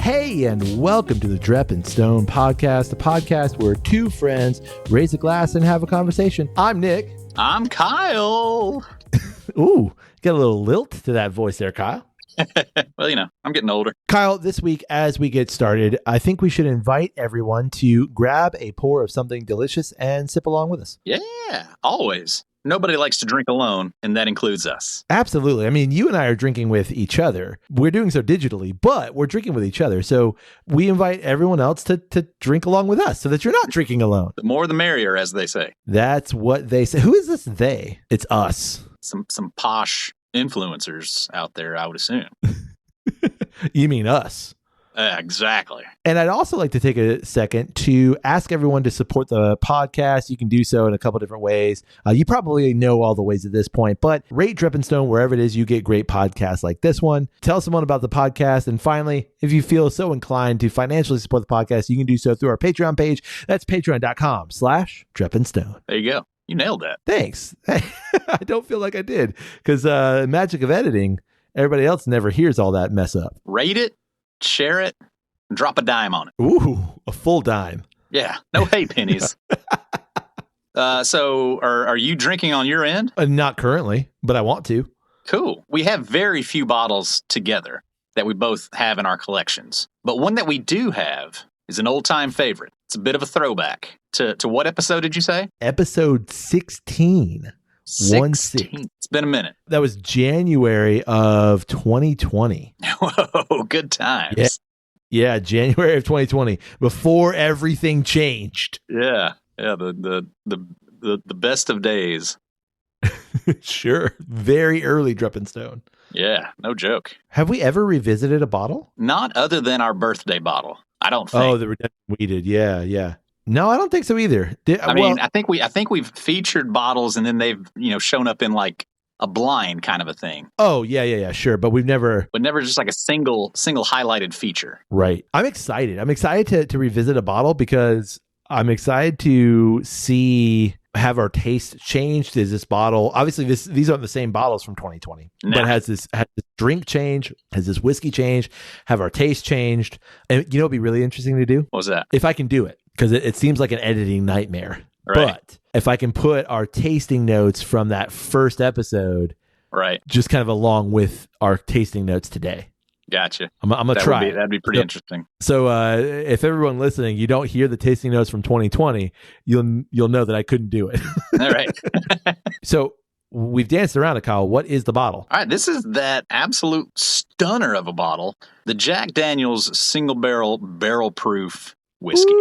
Hey, and welcome to the Drep and Stone podcast, the podcast where two friends raise a glass and have a conversation. I'm Nick. I'm Kyle. Ooh, got a little lilt to that voice there, Kyle. Well, I'm getting older. Kyle, this week, as we get started, I think we should invite everyone to grab a pour of something delicious and sip along with us. Yeah, always. Nobody likes to drink alone, and that includes us. Absolutely. I mean, you and I are drinking with each other. We're doing so digitally, but we're drinking with each other. So we invite everyone else to drink along with us so that you're not drinking alone. The more the merrier, as they say. That's what they say. Who is this they? It's us. Some posh influencers out there, I would assume. You mean us? Exactly. And I'd also like to take a second to ask everyone to support the podcast. You can do so in a couple different ways. You probably know all the ways at this point, but rate Drep and Stone wherever it is you get great podcasts like this one. Tell someone about the podcast. And finally, if you feel so inclined to financially support the podcast, you can do so through our Patreon page. That's patreon.com/Drep and Stone. There you go. You nailed that. Thanks. I don't feel like I did because magic of editing, everybody else never hears all that mess up. Rate it, share it, and drop a dime on it. Ooh, a full dime. Yeah, no hate pennies. So are you drinking on your end? Not currently, but I want to. Cool. We have very few bottles together that we both have in our collections. But one that we do have is an old-time favorite. It's a bit of a throwback. To what episode did you say? Episode 16. 16. It's been a minute. That was January of 2020. Whoa, good times. Yeah, January of 2020, before everything changed. Yeah, the best of days. Sure. Very early Drep and Stone. Yeah, no joke. Have we ever revisited a bottle? Not other than our birthday bottle. I don't think. Oh, the redemption we did. Yeah. No, I don't think so either. I think we've featured bottles and then they've, shown up in like a blind kind of a thing. Oh, yeah, sure. But never just like a single highlighted feature. Right. I'm excited. I'm excited to revisit a bottle because I'm excited to have our taste changed. Is this bottle, obviously these aren't the same bottles from 2020, but has this drink change, has this whiskey change, have our taste changed. And it'd be really interesting to do? What was that? If I can do it, because it seems like an editing nightmare. Right. But if I can put our tasting notes from that first episode, right, just kind of along with our tasting notes today. Gotcha. I'm gonna try. That'd be pretty interesting. So if everyone listening, you don't hear the tasting notes from 2020, you'll know that I couldn't do it. All right. So we've danced around it, Kyle. What is the bottle? All right. This is that absolute stunner of a bottle, the Jack Daniel's single barrel proof whiskey.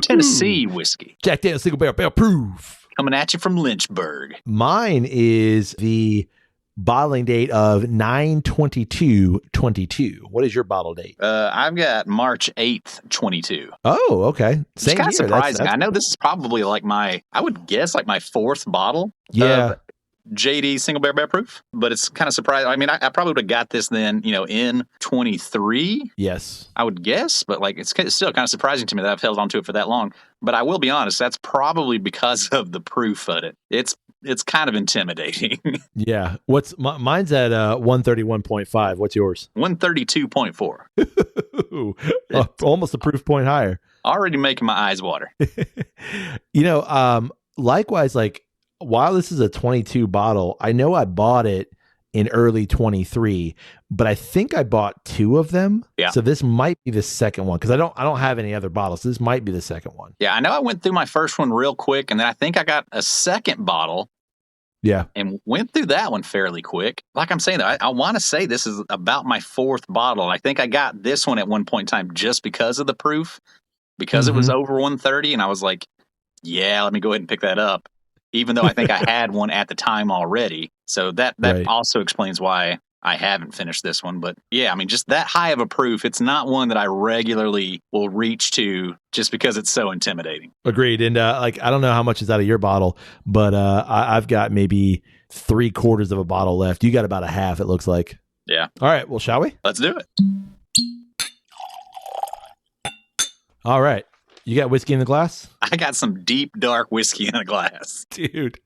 Tennessee whiskey. Jack Daniel's single barrel proof. Coming at you from Lynchburg. Mine is the bottling date of 9/22/22. What is your bottle date? I've got March 8th, 22. Oh, okay. Same it's kind of year. surprising. I know this is probably like I would guess like my fourth bottle. Yeah. JD single barrel proof, but it's kind of surprising. I mean, I probably would have got this then, in 23. Yes. I would guess, but it's still kind of surprising to me that I've held on to it for that long. But I will be honest, that's probably because of the proof of it. It's kind of intimidating. Yeah. Mine's at 131.5. What's yours? 132.4. Almost a proof point higher. Already making my eyes water. Likewise, while this is a 22 bottle, I know I bought it in early 23, but I think I bought two of them. Yeah. So this might be the second one because I don't have any other bottles. So this might be the second one. Yeah, I know I went through my first one real quick, and then I think I got a second bottle. Yeah. And went through that one fairly quick. Like I'm saying, I want to say this is about my fourth bottle. I think I got this one at one point in time just because of the proof, because it was over 130, and I was like, yeah, let me go ahead and pick that up. Even though I think I had one at the time already. So that right. Also explains why I haven't finished this one. But yeah, I mean, just that high of a proof, it's not one that I regularly will reach to just because it's so intimidating. Agreed. And I don't know how much is out of your bottle, but I've got maybe 3/4 of a bottle left. You got about a half, it looks like. Yeah. All right. Well, shall we? Let's do it. All right. You got whiskey in the glass? I got some deep, dark whiskey in a glass. Dude,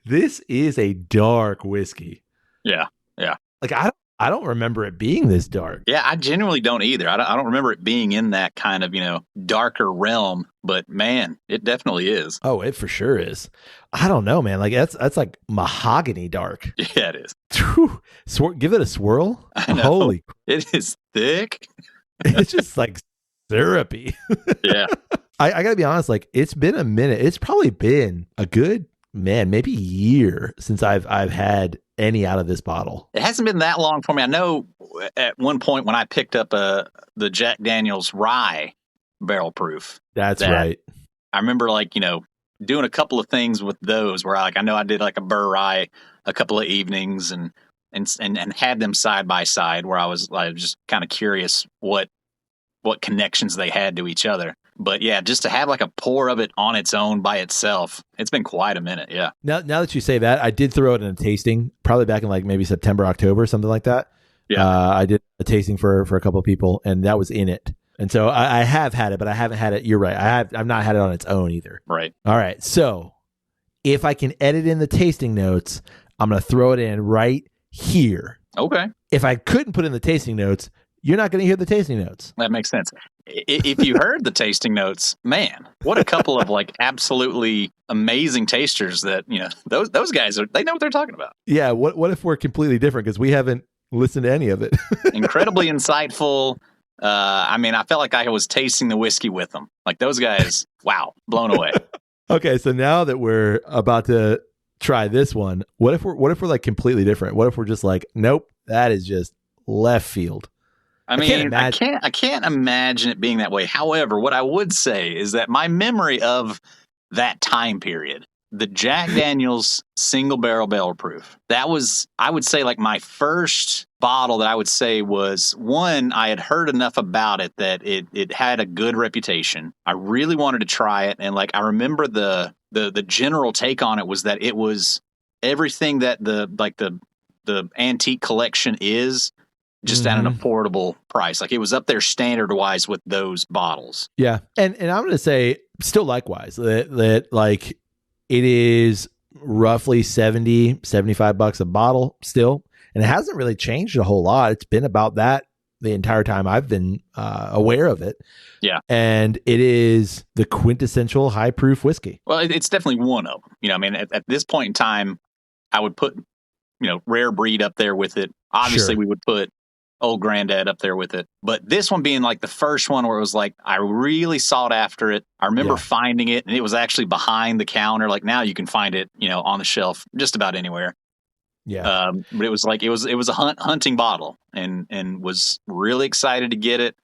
this is a dark whiskey. Yeah. Yeah. I I don't remember it being this dark. Yeah, I genuinely don't either. I don't remember it being in that kind of, darker realm, but man, it definitely is. Oh, it for sure is. I don't know, man. Like that's like mahogany dark. Yeah, it is. Whew. Give it a swirl. I know. Holy, it is thick. It's just like syrupy. Yeah. I gotta be honest, like it's been a minute. It's probably been a good, man, maybe year since I've had any out of this bottle. It hasn't been that long for me. I know at one point when I picked up the Jack Daniel's rye barrel proof. That's right. I remember doing a couple of things with those where I know I did like a burr rye a couple of evenings and had them side by side where I was just kind of curious what connections they had to each other. But yeah, just to have like a pour of it on its own by itself, it's been quite a minute. Yeah. Now that you say that, I did throw it in a tasting probably back in like maybe September, October, something like that. Yeah. I did a tasting for a couple of people and that was in it. And so I have had it, but I haven't had it. You're right. I've not had it on its own either. Right. All right. So if I can edit in the tasting notes, I'm going to throw it in right here. Okay. If I couldn't put in the tasting notes, you're not going to hear the tasting notes. That makes sense. If you heard the tasting notes, man, what a couple of like absolutely amazing tasters that, those guys they know what they're talking about. Yeah. What if we're completely different because we haven't listened to any of it? Incredibly insightful. I felt like I was tasting the whiskey with them. Like those guys, wow, blown away. Okay. So now that we're about to try this one, what if we're like completely different? What if we're just like, nope, that is just left field? I can't imagine it being that way. However, what I would say is that my memory of that time period, the Jack Daniel's single barrel proof, that was, I would say, like my first bottle that I would say was one, I had heard enough about it that it had a good reputation. I really wanted to try it. And like, I remember the general take on it was that it was everything that the antique collection is, just at an affordable price. Like it was up there standard wise with those bottles. Yeah. And I'm going to say still likewise that like it is roughly $75 a bottle still. And it hasn't really changed a whole lot. It's been about that the entire time I've been aware of it. Yeah. And it is the quintessential high proof whiskey. Well, it's definitely one of them. At this point in time, I would put, rare breed up there with it. Obviously, Sure. We would put Old Granddad up there with it. But this one being like the first one where it was like, I really sought after it. I remember finding it and it was actually behind the counter. Like now you can find it, on the shelf just about anywhere. Yeah. But it was like, it was a hunting bottle and was really excited to get it.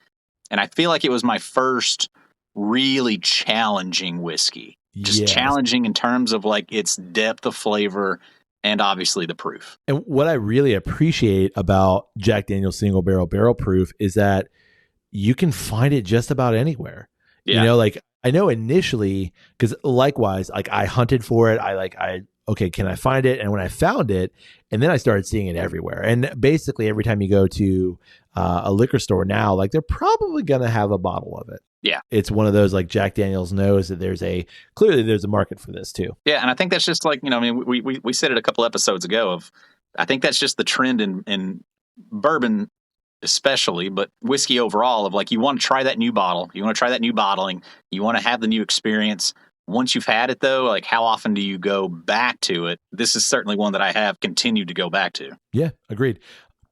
And I feel like it was my first really challenging whiskey, just challenging in terms of like its depth of flavor and obviously the proof. And what I really appreciate about Jack Daniel's single barrel proof is that you can find it just about anywhere. Yeah. Like I know initially, because likewise, like I hunted for it. Okay, can I find it? And when I found it, and then I started seeing it everywhere. And basically every time you go to a liquor store now, like they're probably going to have a bottle of it. Yeah. It's one of those like Jack Daniel's knows that there's a market for this too. Yeah. And I think that's just like, we said it a couple episodes ago I think that's just the trend in bourbon especially, but whiskey overall of like, you want to try that new bottle. You want to try that new bottling. You want to have the new experience. Once you've had it though, like how often do you go back to it? This is certainly one that I have continued to go back to. Yeah. Agreed.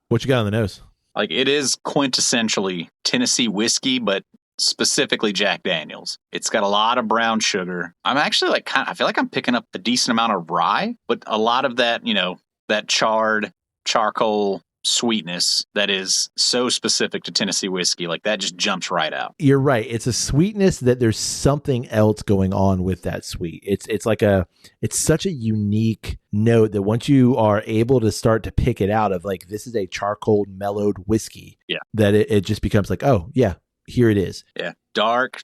What you got on the nose? Like it is quintessentially Tennessee whiskey, but specifically Jack Daniel's. It's got a lot of brown sugar. I'm actually like I feel like I'm picking up a decent amount of rye, but a lot of that, that charcoal sweetness that is so specific to Tennessee whiskey, like that just jumps right out. You're right. It's a sweetness that there's something else going on with that sweet. It's such a unique note that once you are able to start to pick it out of like, this is a charcoal mellowed whiskey, that it just becomes like, oh yeah, here it is. Yeah. Dark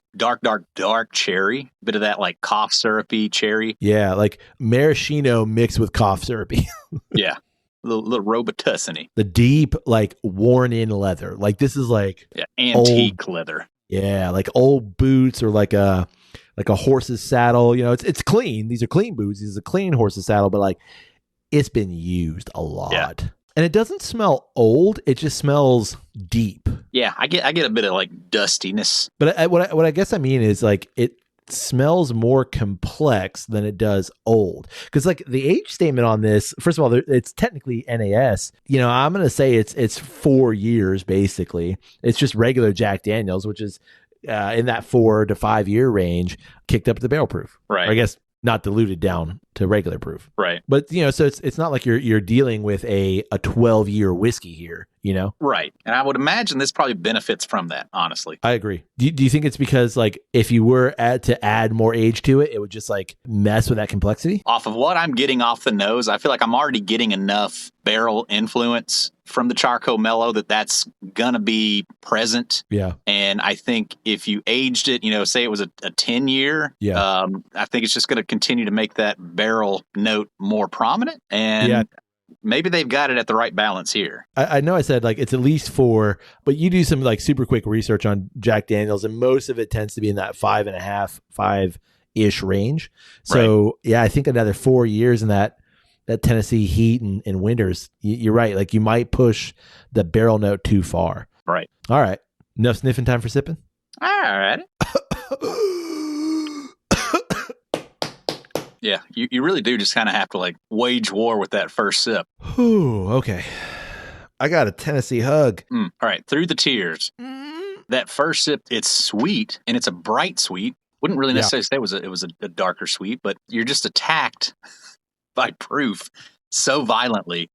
cherry. Bit of that like cough syrupy cherry. Yeah. Like maraschino mixed with cough syrupy. Yeah. A little Robitussin-y. The deep, like worn in leather. Like this is like antique leather. Yeah. Like old boots or like a horse's saddle. It's clean. These are clean boots. This is a clean horse's saddle, but like it's been used a lot. Yeah. And it doesn't smell old. It just smells deep. Yeah, I get a bit of like dustiness. But what I guess I mean is like it smells more complex than it does old. Because like the age statement on this, first of all, it's technically NAS. You know, I'm going to say it's 4 years basically. It's just regular Jack Daniels, which is in that 4 to 5 year range, kicked up to the barrel proof. Right. Or I guess not diluted down to regular proof. Right. But, you know, so it's not like you're dealing with a 12-year whiskey here, you know? Right. And I would imagine this probably benefits from that, honestly. I agree. Do you think it's because, like, if you were to add more age to it, it would just, like, mess with that complexity? Off of what I'm getting off the nose, I feel like I'm already getting enough barrel influence from the charcoal mellow that's going to be present. Yeah. And I think if you aged it, you know, say it was a 10-year, I think it's just going to continue to make that barrel note more prominent. And maybe they've got it at the right balance here. I know I said like it's at least 4, but you do some like super quick research on Jack Daniels, and most of it tends to be in that 5.5, 5-ish range. So yeah, I think another 4 years in that Tennessee heat and winters, you're right. Like you might push the barrel note too far. Right. All right. Enough sniffing time for sipping? All right. Yeah, you really do just kind of have to like wage war with that first sip. Ooh, okay. I got a Tennessee hug. All right, through the tears. That first sip, it's sweet, and it's a bright sweet. Wouldn't really necessarily say it was a darker sweet, but you're just attacked by proof so violently.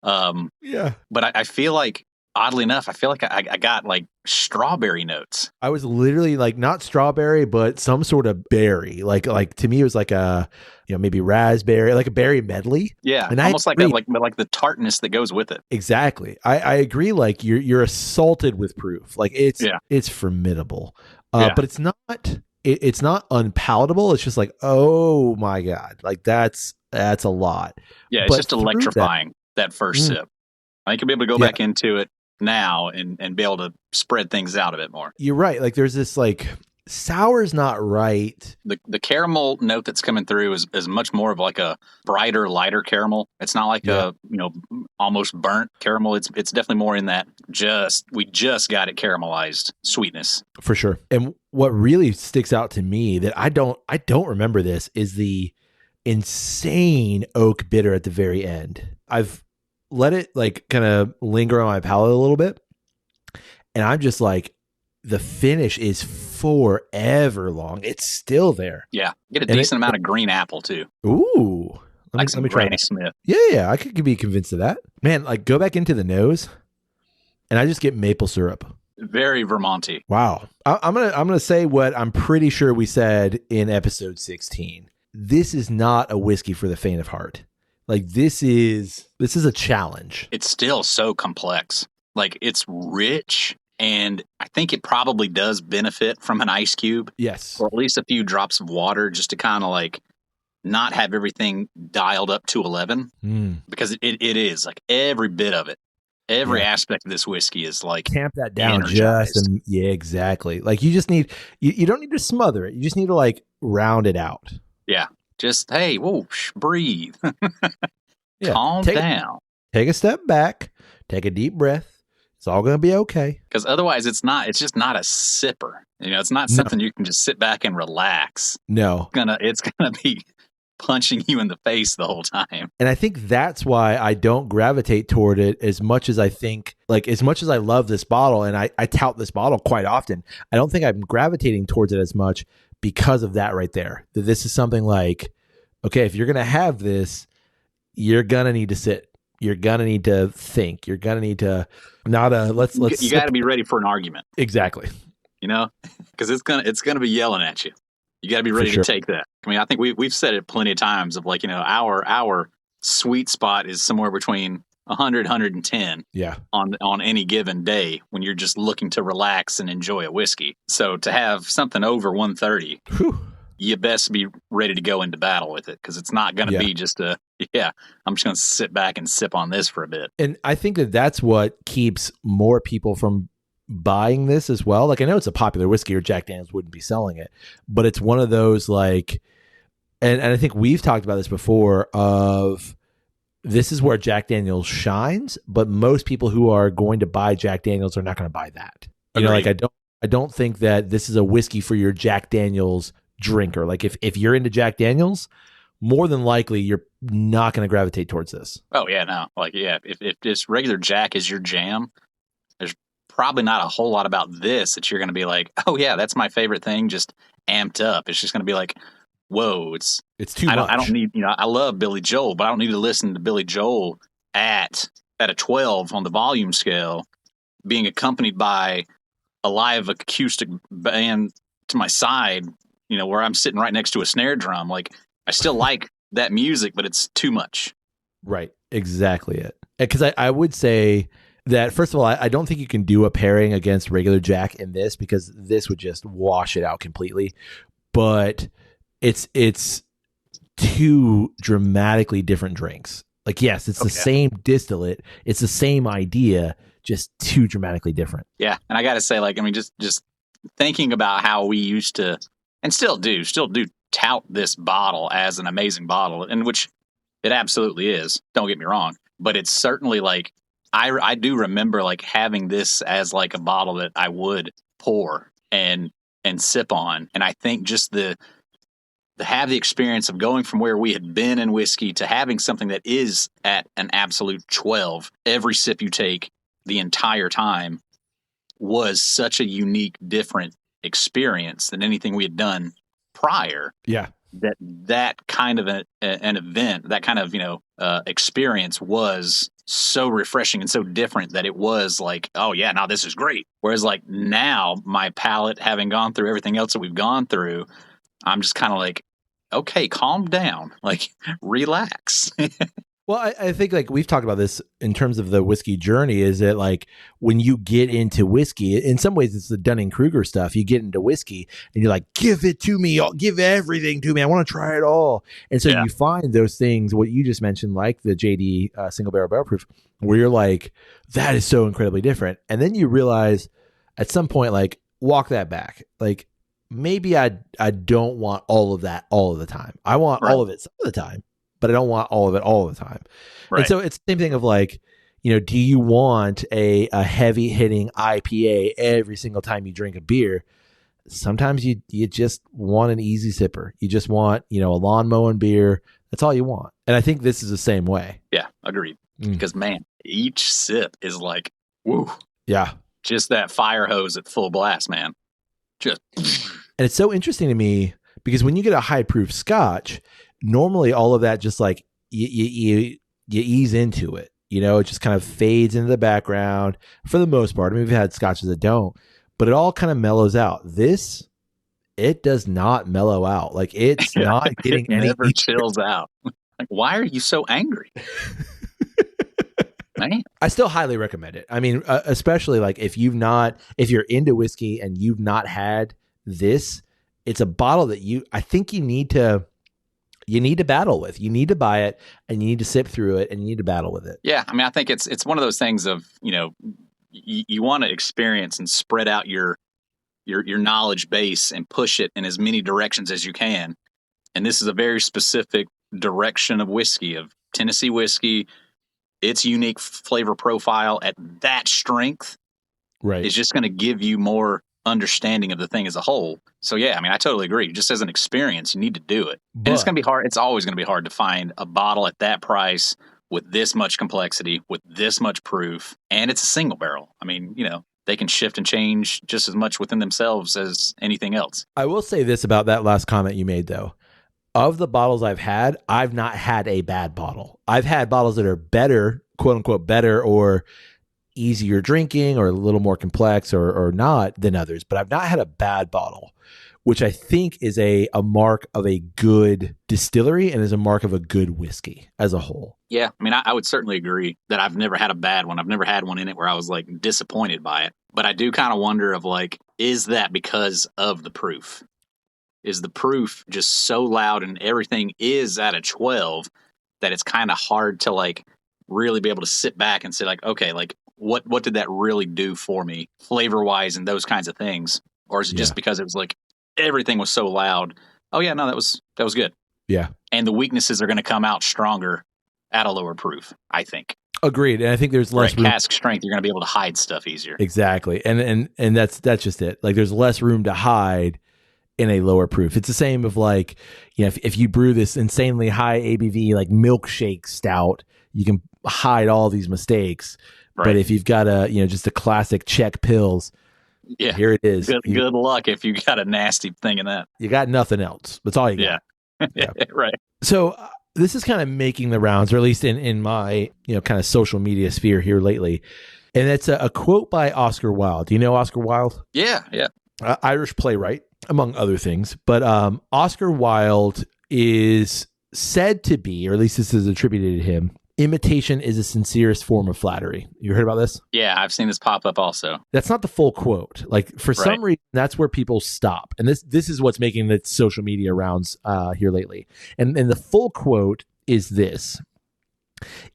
But I feel like, oddly enough, I got like strawberry notes. I was literally like not strawberry, but some sort of berry. Like to me, it was like a, you know, maybe raspberry, like a berry medley. Yeah, and almost like the tartness that goes with it. Exactly. I agree. Like you're assaulted with proof. Like it's formidable. But it's not. It's not unpalatable. It's just like, oh my God, like that's a lot. Yeah, it's just electrifying that first sip. I think you'll be able to go back into it now and be able to spread things out a bit more. You're right. Like there's this like sour's not right. The caramel note that's coming through is much more of like a brighter, lighter caramel. It's not like a, you know, almost burnt caramel. It's definitely more in that we just got it caramelized sweetness. For sure. And what really sticks out to me that I don't remember this is the insane oak bitter at the very end. I've let it like kind of linger on my palate a little bit. And I'm just like, the finish is forever long. It's still there. Yeah. Get a decent amount of green apple too. Ooh. Let me try Granny Smith. Yeah. I could be convinced of that. Man, like go back into the nose and I just get maple syrup. Very Vermonty. Wow. I'm gonna say what I'm pretty sure we said in episode 16. This is not a whiskey for the faint of heart. Like this is a challenge. It's still so complex. Like it's rich, and I think it probably does benefit from an ice cube. Yes. Or at least a few drops of water just to kind of like not have everything dialed up to 11. Because it is like every bit of it. Every aspect of this whiskey is like tamp that down yeah, exactly. Like you just need you don't need to smother it. You just need to like round it out. Yeah. Just hey, whoosh, breathe. Calm down. Take a step back. Take a deep breath. It's all going to be okay. Because otherwise, it's just not a sipper. You know, it's not something you can just sit back and relax. No, it's gonna be punching you in the face the whole time. And I think that's why I don't gravitate toward it as much as I think, like as much as I love this bottle and I tout this bottle quite often, I don't think I'm gravitating towards it as much because of that right there. That this is something like, okay, if you're going to have this, you're going to need to sit. You're going to need to think. You're going to need to let's you got to be ready for an argument. Exactly. You know, because it's going to be yelling at you. You got to be ready to take that. I mean, I think we've said it plenty of times of like, you know, our sweet spot is somewhere between 100, 110 on any given day when you're just looking to relax and enjoy a whiskey. So to have something over 130, you best be ready to go into battle with it because it's not going to be just I'm just going to sit back and sip on this for a bit. And I think that's what keeps more people from buying this as well. Like I know it's a popular whiskey or Jack Daniels wouldn't be selling it, but it's one of those like, and I think we've talked about this before of this is where Jack Daniel's shines, but most people who are going to buy Jack Daniel's are not going to buy that. You know, like I don't think that this is a whiskey for your Jack Daniel's drinker. Like if you're into Jack Daniel's, more than likely you're not going to gravitate towards this. Oh yeah, no. Like yeah, if just regular Jack is your jam, there's probably not a whole lot about this that you're going to be like, oh yeah, that's my favorite thing, just amped up. It's just going to be like, whoa, it's too much. I don't need, I love Billy Joel, but I don't need to listen to Billy Joel at a 12 on the volume scale, being accompanied by a live acoustic band to my side, where I'm sitting right next to a snare drum. Like, I still like that music, but it's too much. Right. Exactly it. Because I would say that, first of all, I don't think you can do a pairing against regular Jack in this, because this would just wash it out completely. But it's two dramatically different drinks. Like, yes, it's the same distillate. It's the same idea, just two dramatically different. Yeah. And I got to say, like, I mean, just thinking about how we used to, and still do tout this bottle as an amazing bottle, in which it absolutely is. Don't get me wrong. But it's certainly like, I do remember like having this as like a bottle that I would pour and sip on. And I think just to have the experience of going from where we had been in whiskey to having something that is at an absolute 12, every sip you take the entire time, was such a unique, different experience than anything we had done prior. Yeah. That kind of an event, that kind of, experience was so refreshing and so different that it was like, oh yeah, now this is great. Whereas like now my palate, having gone through everything else that we've gone through, I'm just kind of like, okay, calm down, like relax. Well, I think like we've talked about this in terms of the whiskey journey, is that like when you get into whiskey, in some ways it's the Dunning-Kruger stuff. You get into whiskey and you're like, give it to me, give everything to me. I want to try it all. And so you find those things, what you just mentioned, like the JD single barrel proof, where you're like, that is so incredibly different. And then you realize at some point, like, walk that back. Like, maybe I don't want all of that all of the time. I want all of it some of the time, but I don't want all of it all the time. Right. And so it's the same thing of like, do you want a heavy hitting IPA every single time you drink a beer? Sometimes you just want an easy sipper. You just want, a lawn mowing beer. That's all you want. And I think this is the same way. Yeah, agreed. Because man, each sip is like, woo. Yeah. Just that fire hose at full blast, man. Just. And it's so interesting to me because when you get a high proof scotch, normally all of that just like you ease into it, it just kind of fades into the background for the most part. I mean, we've had scotches that don't, but it all kind of mellows out. This, it does not mellow out. Like it's not getting it never chills out. Like, why are you so angry? Man. I still highly recommend it. I mean, especially like if you're into whiskey and you've not had this, it's a bottle that I think you need to battle with. You need to buy it and you need to sip through it and you need to battle with it. Yeah. I mean, I think it's one of those things of, you want to experience and spread out your knowledge base and push it in as many directions as you can. And this is a very specific direction of whiskey, of Tennessee whiskey. Its unique flavor profile at that strength is just going to give you more understanding of the thing as a whole. So yeah, I mean, I totally agree. Just as an experience, you need to do it. And it's going to be hard. It's always going to be hard to find a bottle at that price with this much complexity, with this much proof, and it's a single barrel. I mean, they can shift and change just as much within themselves as anything else. I will say this about that last comment you made, though. Of the bottles I've had, I've not had a bad bottle. I've had bottles that are better, quote unquote, better or easier drinking or a little more complex or not than others, but I've not had a bad bottle, which I think is a mark of a good distillery and is a mark of a good whiskey as a whole. Yeah. I mean, I would certainly agree that I've never had a bad one. I've never had one in it where I was like disappointed by it, but I do kind of wonder of like, is that because of the proof? Is the proof just so loud and everything is at a 12 that it's kind of hard to like really be able to sit back and say like, okay, like what did that really do for me flavor wise and those kinds of things? Or is it just because it was like everything was so loud? Oh yeah, no, that was good. Yeah. And the weaknesses are going to come out stronger at a lower proof, I think. Agreed. And I think there's less room. Cask strength, you're going to be able to hide stuff easier. Exactly. And that's just it. Like there's less room to hide in a lower proof. It's the same of like, you know, if you brew this insanely high ABV like milkshake stout, you can hide all these mistakes. Right. But if you've got just a classic Czech Pils, here it is. Good luck if you got a nasty thing in that. You got nothing else. That's all you got. Yeah. Right. So this is kind of making the rounds, or at least in my, kind of social media sphere here lately. And it's a quote by Oscar Wilde. Do you know Oscar Wilde? Yeah. Irish playwright, among other things. But Oscar Wilde is said to be, or at least this is attributed to him, imitation is the sincerest form of flattery. You heard about this? Yeah, I've seen this pop up also. That's not the full quote. Like for some reason, that's where people stop. And this is what's making the social media rounds here lately. And the full quote is this: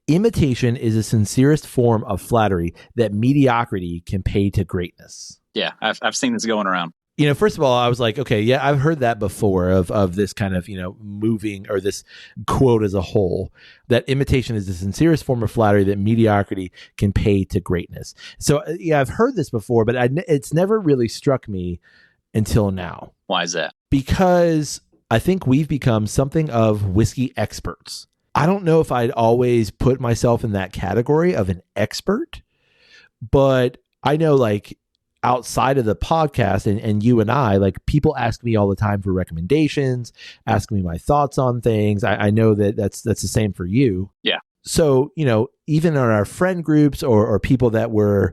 imitation is the sincerest form of flattery that mediocrity can pay to greatness. Yeah, I've seen this going around. First of all, I was like, okay, yeah, I've heard that before of this kind of, moving, or this quote as a whole, that imitation is the sincerest form of flattery that mediocrity can pay to greatness. So, yeah, I've heard this before, but it's never really struck me until now. Why is that? Because I think we've become something of whiskey experts. I don't know if I'd always put myself in that category of an expert, but I know, like, outside of the podcast and you and I, like, people ask me all the time for recommendations, ask me my thoughts on things. I know that's the same for you. Yeah. So, even in our friend groups or people that we're,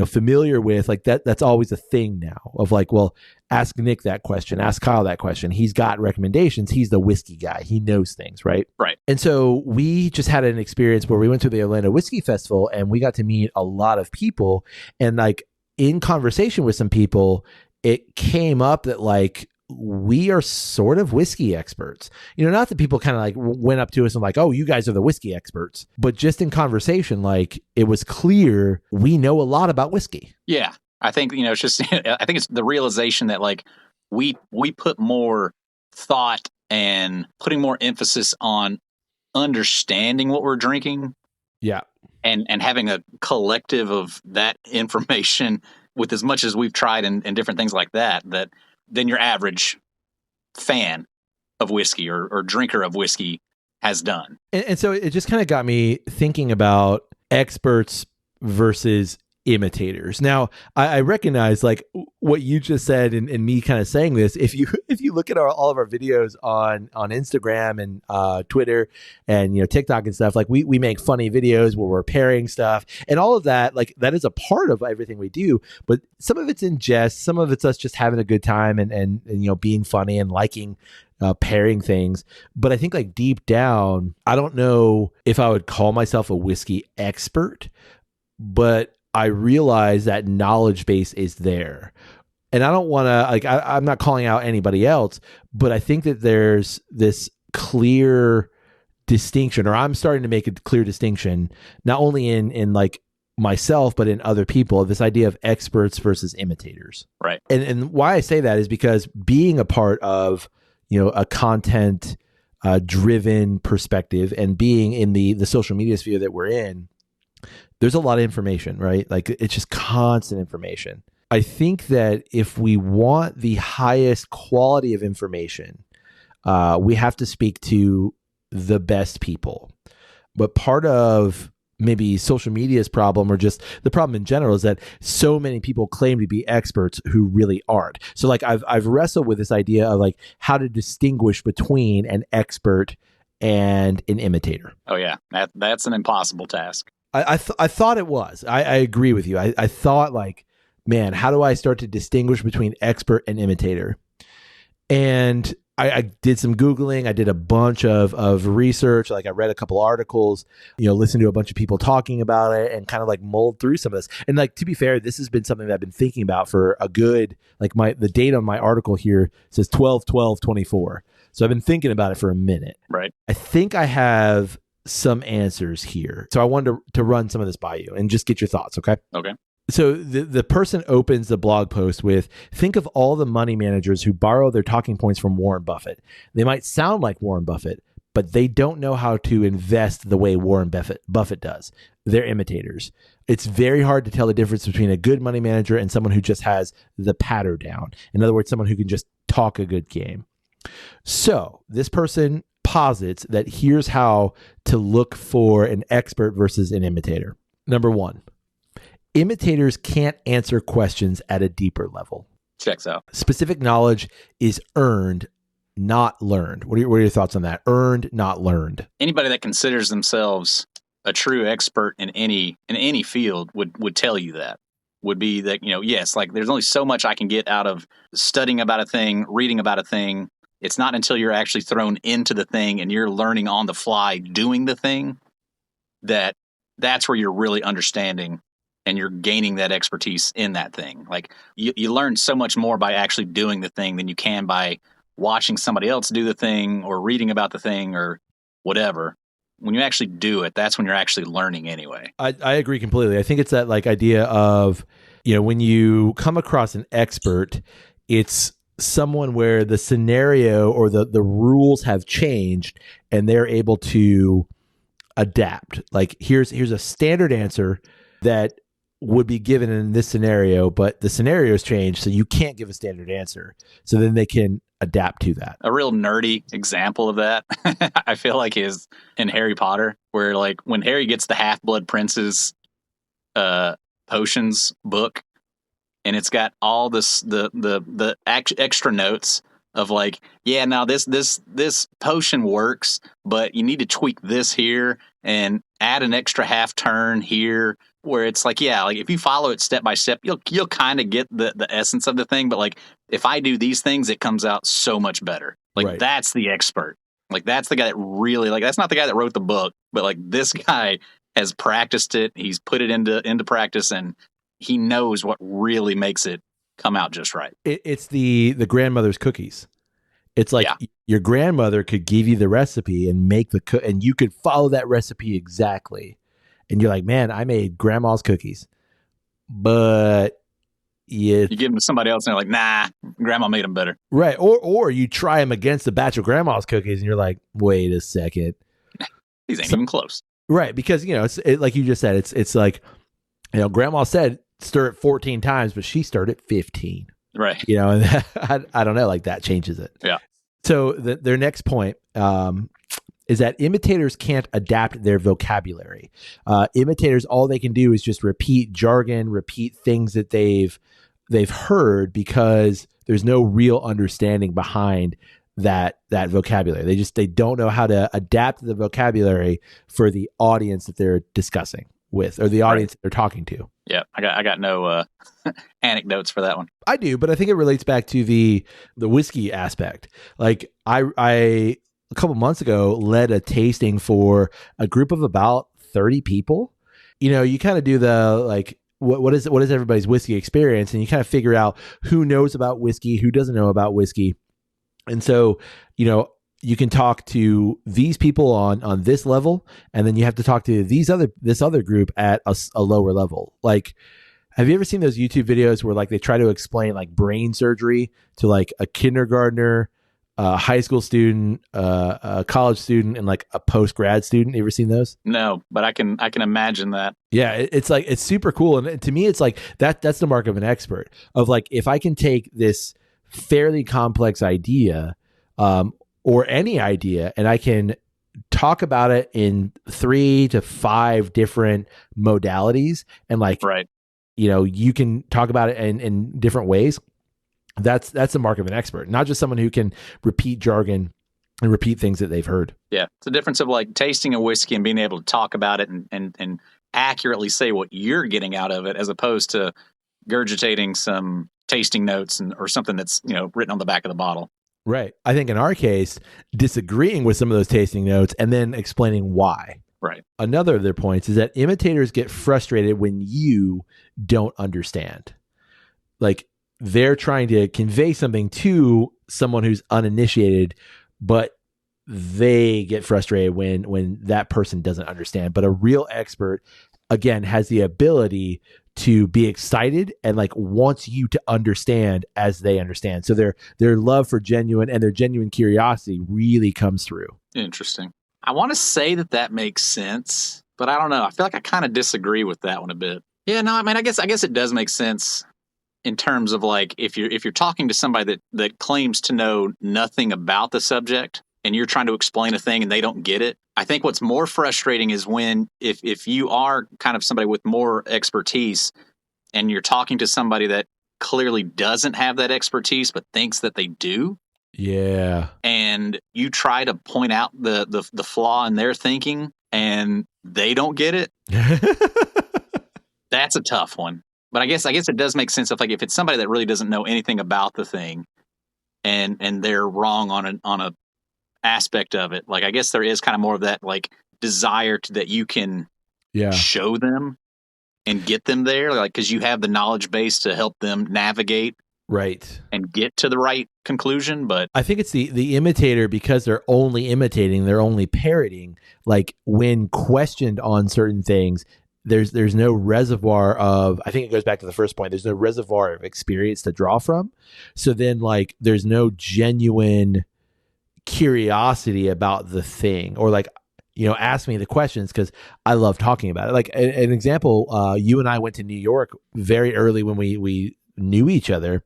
familiar with, like that's always a thing now of like, well, ask Nick that question, ask Kyle that question. He's got recommendations. He's the whiskey guy. He knows things, right? Right. And so we just had an experience where we went to the Atlanta Whiskey Festival and we got to meet a lot of people, and like, in conversation with some people, it came up that like we are sort of whiskey experts. Not that people kind of like went up to us and like, oh, you guys are the whiskey experts, but just in conversation, like it was clear we know a lot about whiskey. Yeah. I think, it's just, I think it's the realization that like we put more thought and putting more emphasis on understanding what we're drinking. Yeah. And having a collective of that information with as much as we've tried and different things like that than your average fan of whiskey or drinker of whiskey has done. And so it just kind of got me thinking about experts versus imitators. Now, I recognize like what you just said and me kind of saying this. If you look at all of our videos on Instagram and Twitter and TikTok and stuff, like we make funny videos where we're pairing stuff and all of that, like that is a part of everything we do. But some of it's in jest, some of it's us just having a good time and being funny and liking pairing things. But I think like deep down, I don't know if I would call myself a whiskey expert, but I realize that knowledge base is there. And I don't want to, like, I'm not calling out anybody else, but I think that there's this clear distinction, or I'm starting to make a clear distinction, not only in like myself, but in other people, this idea of experts versus imitators. Right. And why I say that is because being a part of, a content driven perspective and being in the social media sphere that we're in, there's a lot of information, right? Like it's just constant information. I think that if we want the highest quality of information, we have to speak to the best people. But part of maybe social media's problem, or just the problem in general, is that so many people claim to be experts who really aren't. So like I've wrestled with this idea of like how to distinguish between an expert and an imitator. Oh yeah, that's an impossible task. I thought it was. I agree with you. I thought like, man, how do I start to distinguish between expert and imitator? And I did some Googling. I did a bunch of research. Like I read a couple articles, listened to a bunch of people talking about it and kind of like mulled through some of this. And like, to be fair, this has been something that I've been thinking about for a good, like the date on my article here says 12/12/24. So I've been thinking about it for a minute. Right. I think I have some answers here. So I wanted to run some of this by you and just get your thoughts. Okay. Okay. So the person opens the blog post with, think of all the money managers who borrow their talking points from Warren Buffett. They might sound like Warren Buffett, but they don't know how to invest the way Warren Buffett does. They're imitators. It's very hard to tell the difference between a good money manager and someone who just has the patter down. In other words, someone who can just talk a good game. So this person posits that here's how to look for an expert versus an imitator. Number one, imitators can't answer questions at a deeper level. Checks out. Specific knowledge is earned, not learned. What are your thoughts on that? Earned, not learned. Anybody that considers themselves a true expert in any field would tell you that. Would be that, yes, like there's only so much I can get out of studying about a thing, reading about a thing. It's not until you're actually thrown into the thing and you're learning on the fly doing the thing that's where you're really understanding and you're gaining that expertise in that thing. Like you learn so much more by actually doing the thing than you can by watching somebody else do the thing or reading about the thing or whatever. When you actually do it, that's when you're actually learning anyway. I agree completely. I think it's that like idea of, when you come across an expert, it's someone where the scenario or the rules have changed and they're able to adapt. Like here's a standard answer that would be given in this scenario, but the scenario has changed, so you can't give a standard answer. So then they can adapt to that. A real nerdy example of that, I feel like, is in Harry Potter, where like when Harry gets the Half-Blood Prince's potions book, and it's got all this the extra notes of like, yeah, now this potion works, but you need to tweak this here and add an extra half turn here. Where it's like, yeah, like if you follow it step by step, you'll kind of get the essence of the thing. But like if I do these things, it comes out so much better. Like right. That's the expert. Like that's the guy that really that's not the guy that wrote the book, but like this guy has practiced it. He's put it into practice, and he knows what really makes it come out just right. It's the grandmother's cookies. It's like your grandmother could give you the recipe and make and you could follow that recipe exactly. And you're like, man, I made grandma's cookies. But you give them to somebody else and they're like, nah, grandma made them better. Right. Or you try them against a batch of grandma's cookies and you're like, wait a second. These ain't even close. Right. Because, it's like you just said, it's like, grandma said stir it 14 times, but she stirred it 15. Right. And I don't know, like that changes it. Yeah. So their next point, is that imitators can't adapt their vocabulary. Imitators, all they can do is just repeat jargon, repeat things that they've heard because there's no real understanding behind that vocabulary. They don't know how to adapt the vocabulary for the audience that they're discussing with or the audience that they're talking to. Yeah, I got no anecdotes for that one. I do, but I think it relates back to the whiskey aspect. Like I a couple months ago led a tasting for a group of about 30 people. You kind of do the like what is everybody's whiskey experience, and you kind of figure out who knows about whiskey, who doesn't know about whiskey. And so, you can talk to these people on this level, and then you have to talk to this other group at a lower level. Like, have you ever seen those YouTube videos where like they try to explain like brain surgery to like a kindergartner, a high school student, a college student, and like a post-grad student? You ever seen those? No, but I can imagine that. Yeah, it's like, it's super cool. And to me, it's like that's the mark of an expert, of like, if I can take this fairly complex idea, or any idea, and I can talk about it in 3 to 5 different modalities, and like, right. You can talk about it in different ways. That's the mark of an expert, not just someone who can repeat jargon and repeat things that they've heard. Yeah. It's the difference of like tasting a whiskey and being able to talk about it and accurately say what you're getting out of it, as opposed to gurgitating some tasting notes or something that's, written on the back of the bottle. Right. I think in our case, disagreeing with some of those tasting notes and then explaining why. Right. Another of their points is that imitators get frustrated when you don't understand. Like, they're trying to convey something to someone who's uninitiated, but they get frustrated when that person doesn't understand. But a real expert again, has the ability to be excited and like wants you to understand as they understand. So their love for genuine and their genuine curiosity really comes through. Interesting. I want to say that makes sense, but I don't know. I feel like I kind of disagree with that one a bit. Yeah, no, I mean, I guess it does make sense in terms of like if you're talking to somebody that claims to know nothing about the subject and you're trying to explain a thing and they don't get it. I think what's more frustrating is when if you are kind of somebody with more expertise and you're talking to somebody that clearly doesn't have that expertise but thinks that they do. Yeah. And you try to point out the flaw in their thinking and they don't get it. That's a tough one. But I guess it does make sense if it's somebody that really doesn't know anything about the thing and they're wrong on a aspect of it. Like I guess there is kind of more of that like desire that you can show them and get them there, like because you have the knowledge base to help them navigate right and get to the right conclusion. But I think it's the imitator, because they're only imitating, they're only parroting. Like when questioned on certain things, there's no reservoir of, I think it goes back to the first point, there's no reservoir of experience to draw from. So then like there's no genuine curiosity about the thing, or like, ask me the questions because I love talking about it. Like an example, you and I went to New York very early when we knew each other,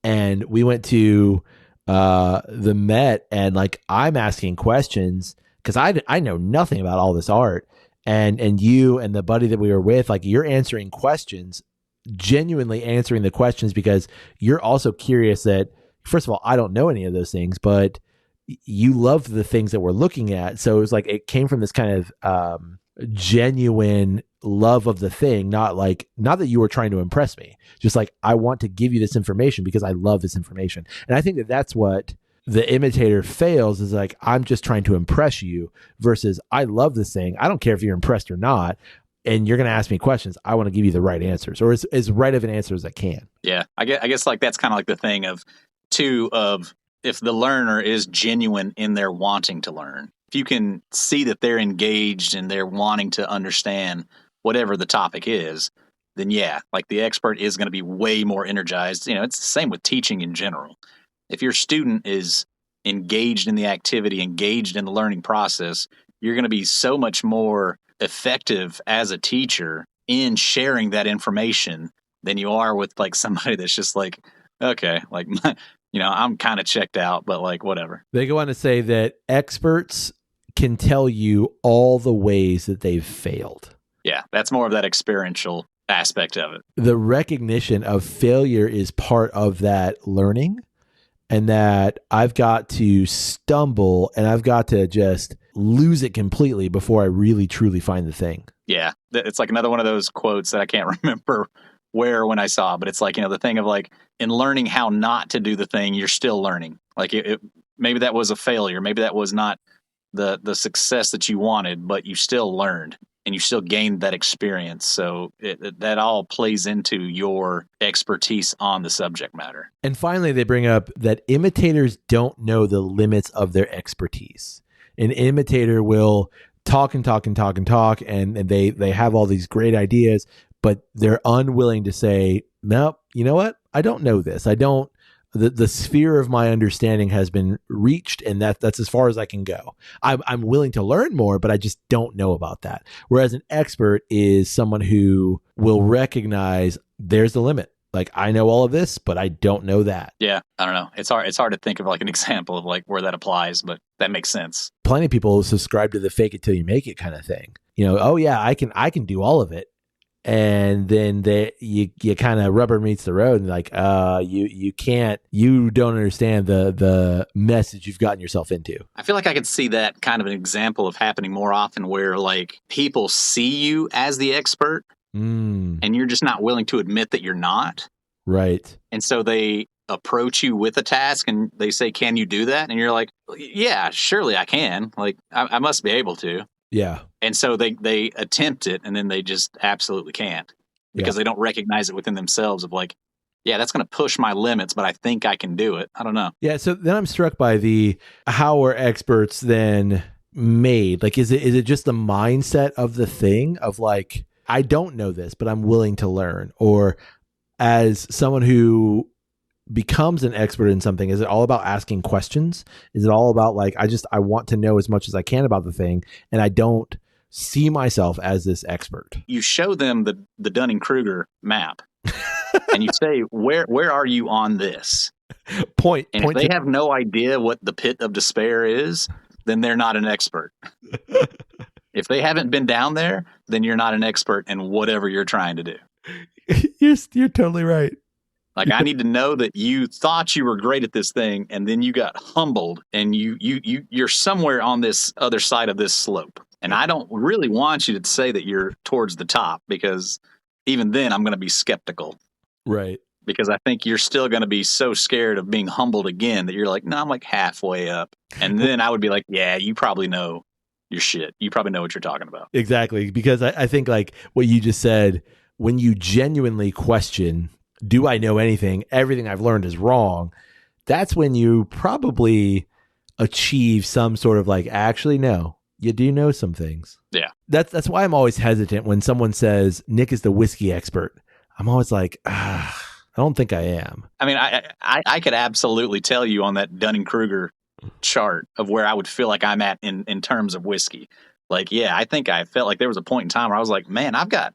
and we went to the Met, and like I'm asking questions because I know nothing about all this art, and you and the buddy that we were with, like you're answering questions, genuinely answering the questions because you're also curious that, first of all, I don't know any of those things, but you love the things that we're looking at. So it was like, it came from this kind of genuine love of the thing, not that you were trying to impress me, just like, I want to give you this information because I love this information. And I think that that's what the imitator fails, is like, I'm just trying to impress you versus I love this thing. I don't care if you're impressed or not. And you're going to ask me questions. I want to give you the right answers, or as right of an answer as I can. Yeah. I guess like that's kind of like the thing of if the learner is genuine in their wanting to learn, if you can see that they're engaged and they're wanting to understand whatever the topic is, then yeah, like the expert is going to be way more energized. It's the same with teaching in general. If your student is engaged in the activity, engaged in the learning process, you're going to be so much more effective as a teacher in sharing that information than you are with like somebody that's just like, okay, like, I'm kind of checked out, but like, whatever. They go on to say that experts can tell you all the ways that they've failed. Yeah, that's more of that experiential aspect of it. The recognition of failure is part of that learning, and that I've got to stumble and I've got to just lose it completely before I really truly find the thing. Yeah, it's like another one of those quotes that I can't remember where or when I saw, but it's like, the thing of like, in learning how not to do the thing, you're still learning. Like maybe that was a failure, maybe that was not the success that you wanted, but you still learned and you still gained that experience. So that all plays into your expertise on the subject matter. And finally, they bring up that imitators don't know the limits of their expertise. An imitator will talk and talk and talk and talk, and they have all these great ideas, but they're unwilling to say, no, you know what? I don't know this. The sphere of my understanding has been reached, and that's as far as I can go. I'm willing to learn more, but I just don't know about that. Whereas an expert is someone who will recognize there's the limit. Like, I know all of this, but I don't know that. Yeah, I don't know. It's hard to think of like an example of like where that applies, but that makes sense. Plenty of people subscribe to the fake it till you make it kind of thing. Oh yeah, I can do all of it. And then you kind of rubber meets the road, and like, you don't understand the message you've gotten yourself into. I feel like I could see that kind of an example of happening more often, where like people see you as the expert and you're just not willing to admit that you're not. Right. And so they approach you with a task and they say, can you do that? And you're like, yeah, surely I can. Like, I must be able to. Yeah. And so they attempt it, and then they just absolutely can't because they don't recognize it within themselves of like, yeah, that's going to push my limits, but I think I can do it. I don't know. Yeah. So then I'm struck by how are experts then made? Like, is it just the mindset of the thing of like, I don't know this, but I'm willing to learn? Or as someone who becomes an expert in something, is it all about asking questions? Is it all about like, I want to know as much as I can about the thing, and I don't see myself as this expert? You show them the Dunning-Kruger map and you say, where are you on this? Point. And if they have no idea what the pit of despair is, then they're not an expert. If they haven't been down there, then you're not an expert in whatever you're trying to do. You're totally right. Like, I need to know that you thought you were great at this thing, and then you got humbled, and you're somewhere on this other side of this slope. And I don't really want you to say that you're towards the top, because even then I'm going to be skeptical. Right. Because I think you're still going to be so scared of being humbled again that you're like, no, I'm like halfway up. And then I would be like, yeah, you probably know your shit. You probably know what you're talking about. Exactly. Because I think like what you just said, when you genuinely question, do I know anything? Everything I've learned is wrong. That's when you probably achieve some sort of like, actually, no, you do know some things. Yeah. That's why I'm always hesitant when someone says Nick is the whiskey expert. I'm always like, I don't think I am. I mean, I could absolutely tell you on that Dunning-Kruger chart of where I would feel like I'm at in terms of whiskey. Like, yeah, I think I felt like there was a point in time where I was like, man, I got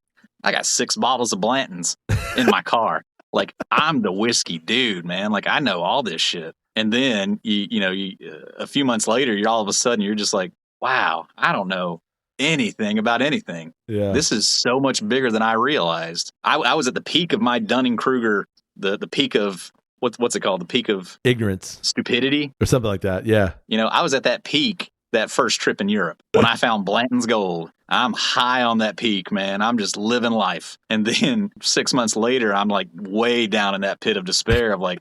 6 bottles of Blanton's in my car. Like, I'm the whiskey dude, man. Like, I know all this shit. And then, a few months later, you're all of a sudden, you're just like, wow, I don't know anything about anything. Yeah. This is so much bigger than I realized. I was at the peak of my Dunning-Kruger, the peak of, what's it called? The peak of ignorance, stupidity, or something like that. Yeah. I was at that peak that first trip in Europe when I found Blanton's Gold. I'm high on that peak, man. I'm just living life. And then 6 months later, I'm like way down in that pit of despair of like,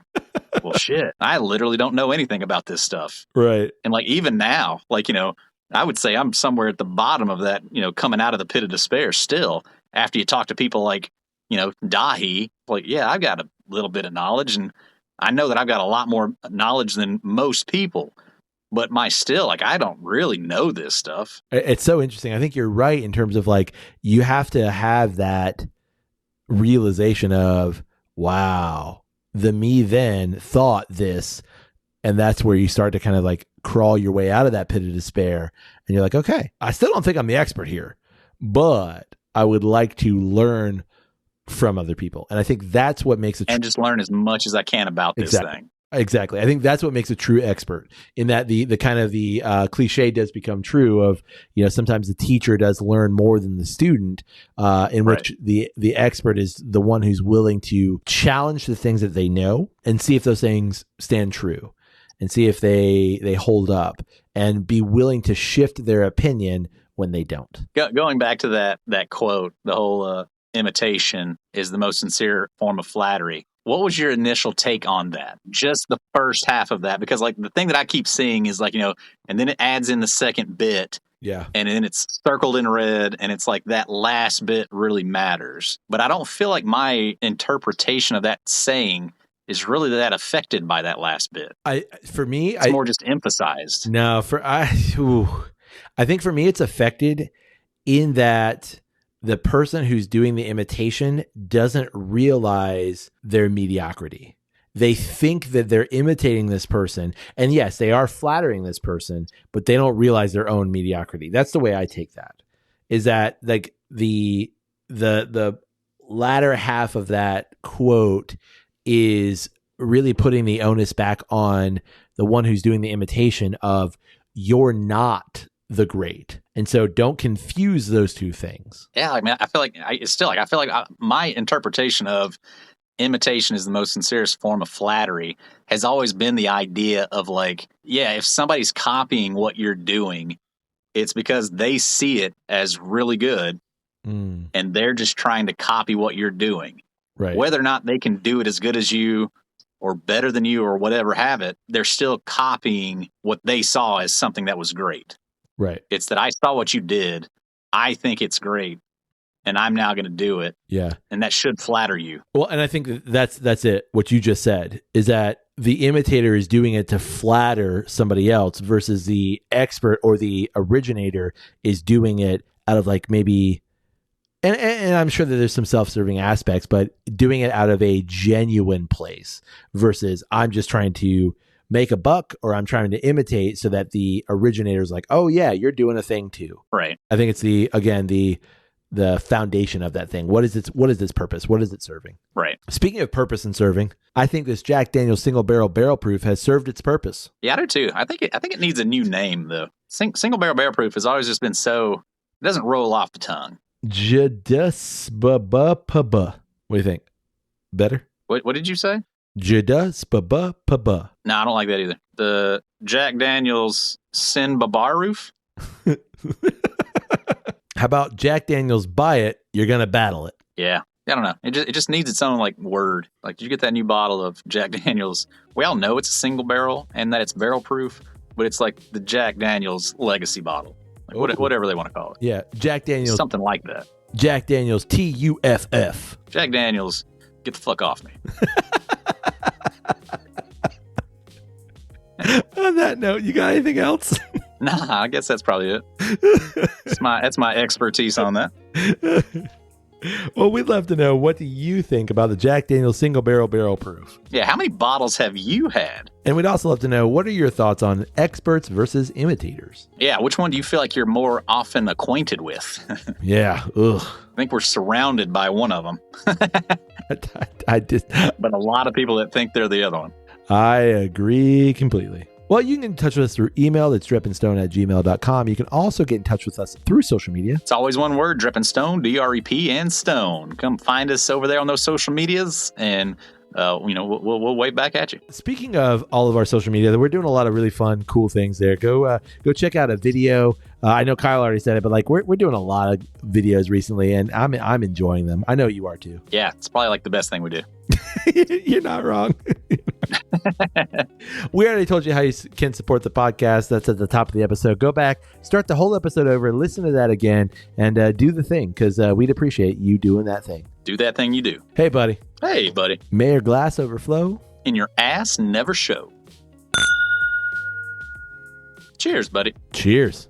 well, shit, I literally don't know anything about this stuff. Right. And like, even now, like, I would say I'm somewhere at the bottom of that, coming out of the pit of despair still. After you talk to people like, Dahi, like, yeah, I've got a little bit of knowledge, and I know that I've got a lot more knowledge than most people. But I don't really know this stuff. It's so interesting. I think you're right in terms of like, you have to have that realization of, wow, the me then thought this. And that's where you start to kind of like crawl your way out of that pit of despair. And you're like, okay, I still don't think I'm the expert here, but I would like to learn from other people. And I think that's what makes it. And just learn as much as I can about this thing. Exactly. I think that's what makes a true expert, in that the kind of the cliche does become true of, sometimes the teacher does learn more than the student, in which the expert is the one who's willing to challenge the things that they know and see if those things stand true and see if they hold up, and be willing to shift their opinion when they don't. Going back to that quote, the whole imitation is the most sincere form of flattery. What was your initial take on that? Just the first half of that? Because like the thing that I keep seeing is like, and then it adds in the second bit. Yeah. And then it's circled in red, and it's like that last bit really matters. But I don't feel like my interpretation of that saying is really that affected by that last bit. It's more just emphasized. No, I think for me it's affected in that the person who's doing the imitation doesn't realize their mediocrity. They think that they're imitating this person, and yes, they are flattering this person, but they don't realize their own mediocrity. That's the way I take that. Is that like the latter half of that quote is really putting the onus back on the one who's doing the imitation of, you're not the great. And so don't confuse those two things. Yeah, I mean, I feel like my interpretation of imitation is the most sincerest form of flattery has always been the idea of like, yeah, if somebody's copying what you're doing, it's because they see it as really good, and they're just trying to copy what you're doing. Right. Whether or not they can do it as good as you or better than you or whatever have it, they're still copying what they saw as something that was great. Right. It's that I saw what you did. I think it's great, and I'm now going to do it. Yeah. And that should flatter you. Well, and I think that's it. What you just said is that the imitator is doing it to flatter somebody else versus the expert or the originator is doing it out of like maybe, and I'm sure that there's some self-serving aspects, but doing it out of a genuine place versus I'm just trying to make a buck or I'm trying to imitate so that the originator is like, oh yeah, you're doing a thing too. Right. I think it's the foundation of that thing. What is its purpose? What is it serving? Right. Speaking of purpose and serving, I think this Jack Daniel's single barrel proof has served its purpose. Yeah, I do too. I think it needs a new name though. Single barrel proof has always just been so, it doesn't roll off the tongue. JDSBBP. What do you think? Better? What did you say? JDSBBP. No, I don't like that either. The Jack Daniel's Sin Babaroof. How about Jack Daniel's buy it, you're going to battle it? Yeah. I don't know. It just needs its own like word. Like you get that new bottle of Jack Daniel's. We all know it's a single barrel and that it's barrel proof, but it's like the Jack Daniel's legacy bottle. Like whatever they want to call it. Yeah. Jack Daniel's. Something like that. Jack Daniel's TUFF. Jack Daniel's, get the fuck off me. On that note, you got anything else? Nah, I guess that's probably it. That's my expertise on that. Well, we'd love to know, what do you think about the Jack Daniel's single barrel proof? Yeah, how many bottles have you had? And we'd also love to know, what are your thoughts on experts versus imitators? Yeah, which one do you feel like you're more often acquainted with? Yeah, ugh. I think we're surrounded by one of them. But a lot of people that think they're the other one. I agree completely. Well, you can get in touch with us through email. It's dripandstone@gmail.com. You can also get in touch with us through social media. It's always one word, Drip and Stone, DREP and Stone. Come find us over there on those social medias, and we'll wave back at you. Speaking of all of our social media, we're doing a lot of really fun, cool things there. Go check out a video. I know Kyle already said it, but like we're doing a lot of videos recently, and I'm enjoying them. I know you are too. Yeah, it's probably like the best thing we do. You're not wrong. We already told you how you can support the podcast. That's at the top of the episode. Go back, start the whole episode over, listen to that again, and do the thing, because we'd appreciate you doing that thing. Do that thing you do. Hey, buddy. Hey, buddy. May your glass overflow. And your ass never show. Cheers, buddy. Cheers.